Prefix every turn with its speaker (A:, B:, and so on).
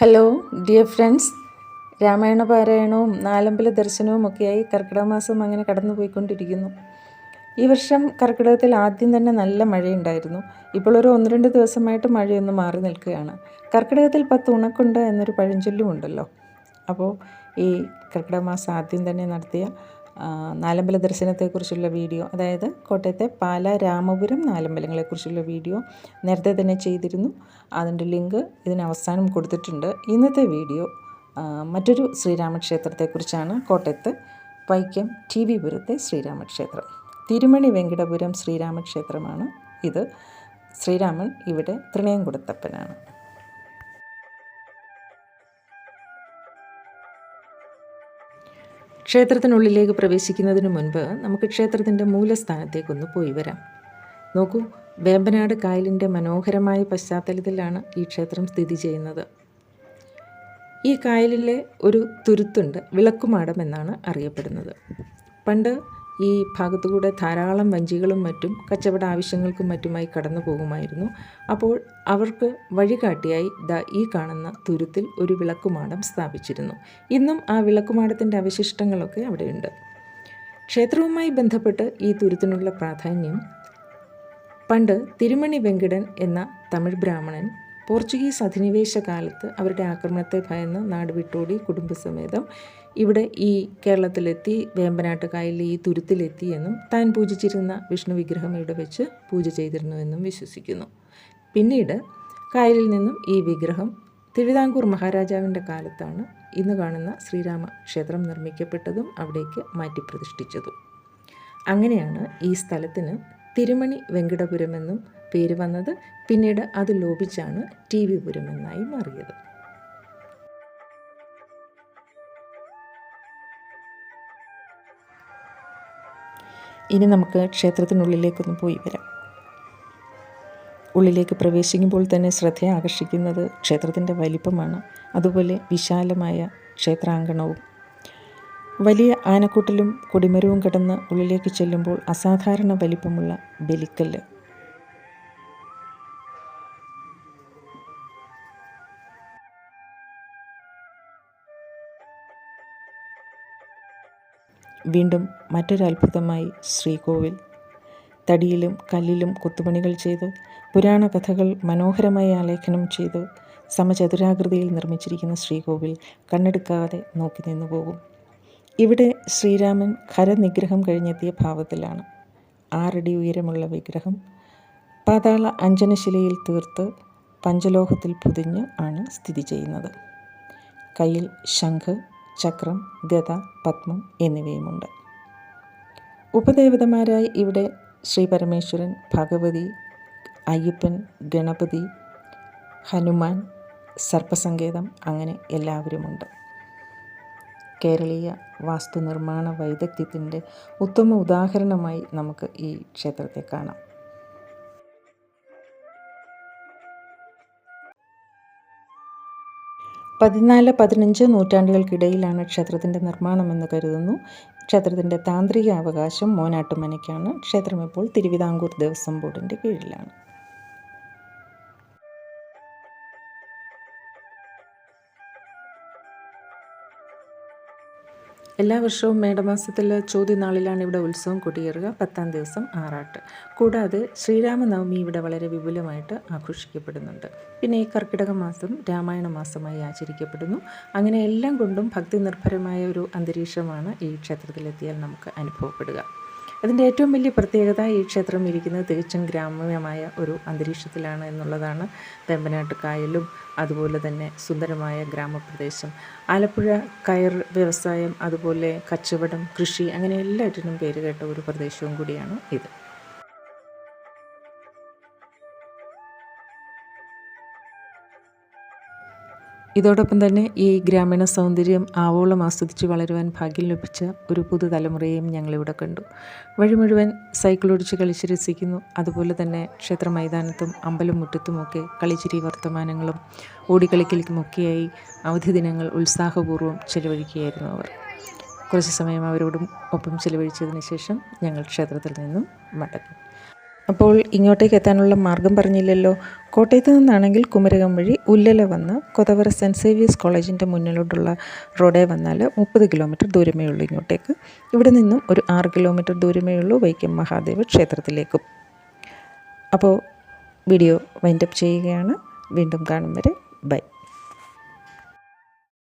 A: Hello dear friends, Ramayana പാരായണവും നാലമ്പല ദർശനവും ഒക്കെയായി കർക്കിടക മാസം അങ്ങനെ കടന്നു പോയിക്കൊണ്ടിരിക്കുന്നു. ഈ വർഷം കർക്കിടകത്തിൽ ആദ്യം തന്നെ നല്ല മഴയുണ്ടായിരുന്നു. ഇപ്പോൾ ഒരു 1-2 ദിവസമായിട്ട് മഴയൊന്ന് മാറി നിൽക്കുകയാണ്. കർക്കിടകത്തിൽ 10 ഉണക്കുണ്ട് എന്നൊരു പഴഞ്ചൊല്ലും ഉണ്ടല്ലോ. അപ്പോൾ ഈ കർക്കിടക മാസം ആദ്യം തന്നെ നടത്തിയ നാലമ്പല ദർശനത്തെക്കുറിച്ചുള്ള വീഡിയോ, അതായത് കോട്ടയത്തെ പാല രാമപുരം നാലമ്പലങ്ങളെക്കുറിച്ചുള്ള വീഡിയോ നേരത്തെ തന്നെ ചെയ്തിരുന്നു. അതിൻ്റെ ലിങ്ക് ഇതിന് അവസാനം കൊടുത്തിട്ടുണ്ട്. ഇന്നത്തെ വീഡിയോ മറ്റൊരു ശ്രീരാമക്ഷേത്രത്തെക്കുറിച്ചാണ്. കോട്ടയത്ത് വൈക്കം ടി വി പുരത്തെ ശ്രീരാമക്ഷേത്രം, തിരുമണി വെങ്കിടപുരം ശ്രീരാമക്ഷേത്രമാണ് ഇത്. ശ്രീരാമൻ ഇവിടെ തൃണയംകുടത്തപ്പനാണ്. ക്ഷേത്രത്തിനുള്ളിലേക്ക് പ്രവേശിക്കുന്നതിന് മുൻപ് നമുക്ക് ക്ഷേത്രത്തിൻ്റെ മൂലസ്ഥാനത്തേക്കൊന്ന് പോയി വരാം. നോക്കൂ, വേമ്പനാട് കായലിൻ്റെ മനോഹരമായ പശ്ചാത്തലത്തിലാണ് ഈ ക്ഷേത്രം സ്ഥിതി ചെയ്യുന്നത്. ഈ കായലിലെ ഒരു തുരുത്തുണ്ട്, വിളക്കുമാടം എന്നാണ് അറിയപ്പെടുന്നത്. പണ്ട് ഈ ഭാഗത്തുകൂടെ ധാരാളം വഞ്ചികളും മറ്റും കച്ചവട ആവശ്യങ്ങൾക്കും മറ്റുമായി കടന്നു പോകുമായിരുന്നു. അപ്പോൾ അവർക്ക് വഴികാട്ടിയായി ഈ കാണുന്ന തുരുത്തിൽ ഒരു വിളക്കുമാടം സ്ഥാപിച്ചിരുന്നു. ഇന്നും ആ വിളക്കുമാടത്തിൻ്റെ അവശിഷ്ടങ്ങളൊക്കെ അവിടെയുണ്ട്. ക്ഷേത്രവുമായി ബന്ധപ്പെട്ട് ഈ തുരുത്തിനുള്ള പ്രാധാന്യം, പണ്ട് തിരുമണി വെങ്കിടൻ എന്ന തമിഴ് ബ്രാഹ്മണൻ പോർച്ചുഗീസ് അധിനിവേശ കാലത്ത് അവരുടെ ആക്രമണത്തെ ഭയന്ന് നാട് വിട്ടോടി കുടുംബസമേതം ഇവിടെ ഈ കേരളത്തിലെത്തി, വേമ്പനാട്ട് കായലിൽ ഈ തുരുത്തിലെത്തി എന്നും താൻ പൂജിച്ചിരുന്ന വിഷ്ണു വിഗ്രഹം ഇവിടെ വെച്ച് പൂജ ചെയ്തിരുന്നുവെന്നും വിശ്വസിക്കുന്നു. പിന്നീട് കായലിൽ നിന്നും ഈ വിഗ്രഹം തിരുവിതാംകൂർ മഹാരാജാവിൻ്റെ കാലത്താണ് ഇന്ന് കാണുന്ന ശ്രീരാമ ക്ഷേത്രം നിർമ്മിക്കപ്പെട്ടതും അവിടേക്ക് മാറ്റി പ്രതിഷ്ഠിച്ചതും. അങ്ങനെയാണ് ഈ സ്ഥലത്തിന് തിരുമണി വെങ്കിടപുരമെന്നും പേര് വന്നത്. പിന്നീട് അത് ലോപിച്ചാണ് ടി വി പുരം എന്നായി മാറിയത്. ഇനി നമുക്ക് ക്ഷേത്രത്തിനുള്ളിലേക്കൊന്ന് പോയി വരാം. ഉള്ളിലേക്ക് പ്രവേശിക്കുമ്പോൾ തന്നെ ശ്രദ്ധയെ ആകർഷിക്കുന്നത് ക്ഷേത്രത്തിൻ്റെ വലിപ്പമാണ്. അതുപോലെ വിശാലമായ ക്ഷേത്രാങ്കണവും. വലിയ ആനക്കൂട്ടലും കൊടിമരവും കടന്ന് ഉള്ളിലേക്ക് ചെല്ലുമ്പോൾ അസാധാരണ വലിപ്പമുള്ള ബലിക്കല്ല്, വീണ്ടും മറ്റൊരത്ഭുതമായി ശ്രീകോവിൽ. തടിയിലും കല്ലിലും കൊത്തുപണികൾ ചെയ്ത് പുരാണ കഥകൾ മനോഹരമായി ആലേഖനം ചെയ്ത് സമചതുരാകൃതിയിൽ നിർമ്മിച്ചിരിക്കുന്ന ശ്രീകോവിൽ കണ്ണെടുക്കാതെ നോക്കി നിന്നു പോകും. ഇവിടെ ശ്രീരാമൻ ഖരനിഗ്രഹം കഴിഞ്ഞെത്തിയ ഭാവത്തിലാണ്. 6 അടി ഉയരമുള്ള വിഗ്രഹം പാതാള അഞ്ജനശിലയിൽ തീർത്ത് പഞ്ചലോഹത്തിൽ പൊതിഞ്ഞ് ആണ് സ്ഥിതി ചെയ്യുന്നത്. കയ്യിൽ ശംഖ്, ചക്രം, ഗദ, പത്മം എന്നിവയുമുണ്ട്. ഉപദേവതമാരായി ഇവിടെ ശ്രീ പരമേശ്വരൻ, ഭഗവതി, അയ്യപ്പൻ, ഗണപതി, ഹനുമാൻ, സർപ്പസങ്കേതം അങ്ങനെ എല്ലാവരുമുണ്ട്. കേരളീയ വാസ്തുനിർമ്മാണ വൈദഗ്ധ്യത്തിൻ്റെ ഉത്തമ ഉദാഹരണമായി നമുക്ക് ഈ ക്ഷേത്രത്തെ കാണാം. പതിനാല് 15 നൂറ്റാണ്ടുകൾക്കിടയിലാണ് ക്ഷേത്രത്തിൻ്റെ നിർമ്മാണമെന്ന് കരുതുന്നു. ക്ഷേത്രത്തിൻ്റെ താന്ത്രിക അവകാശം മോനാട്ടുമനയ്ക്കാണ്. ക്ഷേത്രം ഇപ്പോൾ തിരുവിതാംകൂർ ദേവസ്വം ബോർഡിൻ്റെ കീഴിലാണ്. എല്ലാ വർഷവും മേടമാസത്തിൽ ചോതിനാളിലാണ് ഇവിടെ ഉത്സവം കൊടിയേറുക. 10-ാം ദിവസം ആറാട്ട്. കൂടാതെ ശ്രീരാമനവമി ഇവിടെ വളരെ വിപുലമായിട്ട് ആഘോഷിക്കപ്പെടുന്നുണ്ട്. പിന്നെ ഈ കർക്കിടക മാസം രാമായണ മാസമായി ആചരിക്കപ്പെടുന്നു. അങ്ങനെ എല്ലാം കൊണ്ടും ഭക്തി നിർഭരമായ ഒരു അന്തരീക്ഷമാണ് ഈ ക്ഷേത്രത്തിലെത്തിയാൽ നമുക്ക് അനുഭവപ്പെടുക. അതിൻ്റെ ഏറ്റവും വലിയ പ്രത്യേകത, ഈ ക്ഷേത്രം ഇരിക്കുന്നത് തികച്ചും ഗ്രാമ്യമായ ഒരു അന്തരീക്ഷത്തിലാണ് എന്നുള്ളതാണ്. വേമ്പനാട്ട് കായലും അതുപോലെ തന്നെ സുന്ദരമായ ഗ്രാമപ്രദേശം. ആലപ്പുഴ കയർ വ്യവസായം, അതുപോലെ കച്ചവടം, കൃഷി അങ്ങനെ എല്ലാറ്റിനും പേരുകേട്ട ഒരു പ്രദേശവും കൂടിയാണ് ഇത്. ഇതോടൊപ്പം തന്നെ ഈ ഗ്രാമീണ സൗന്ദര്യം ആവോളം ആസ്വദിച്ച് വളരുവാൻ ഭാഗ്യം ലഭിച്ച ഒരു പുതുതലമുറയെയും ഞങ്ങളിവിടെ കണ്ടു. വഴി മുഴുവൻ സൈക്കിൾ ഓടിച്ച് കളിച്ച് രസിക്കുന്നു. അതുപോലെ തന്നെ ക്ഷേത്ര മൈതാനത്തും അമ്പലം മുറ്റത്തുമൊക്കെ കളിച്ചിരി വർത്തമാനങ്ങളും ഓടിക്കളിക്കലുമൊക്കെയായി അവധി ദിനങ്ങൾ ഉത്സാഹപൂർവ്വം ചെലവഴിക്കുകയായിരുന്നു അവർ. കുറച്ച് സമയം അവരോടും ഒപ്പം ചെലവഴിച്ചതിന് ശേഷം ഞങ്ങൾ ക്ഷേത്രത്തിൽ നിന്നും മടങ്ങി. അപ്പോൾ ഇങ്ങോട്ടേക്ക് എത്താനുള്ള മാർഗം പറഞ്ഞില്ലല്ലോ. കോട്ടയത്ത് നിന്നാണെങ്കിൽ കുമരകം വഴി ഉല്ലല വന്ന് കൊതവറ സെൻറ്റ് സേവിയേഴ്സ് കോളേജിൻ്റെ മുന്നിലോട്ടുള്ള റോഡേ വന്നാൽ 30 കിലോമീറ്റർ ദൂരമേ ഉള്ളൂ ഇങ്ങോട്ടേക്ക്. ഇവിടെ നിന്നും ഒരു 6 കിലോമീറ്റർ ദൂരമേ ഉള്ളൂ വൈക്കം മഹാദേവ ക്ഷേത്രത്തിലേക്കും. അപ്പോൾ വീഡിയോ വൈൻഡപ്പ് ചെയ്യുകയാണ്. വീണ്ടും കാണും വരെ ബൈ.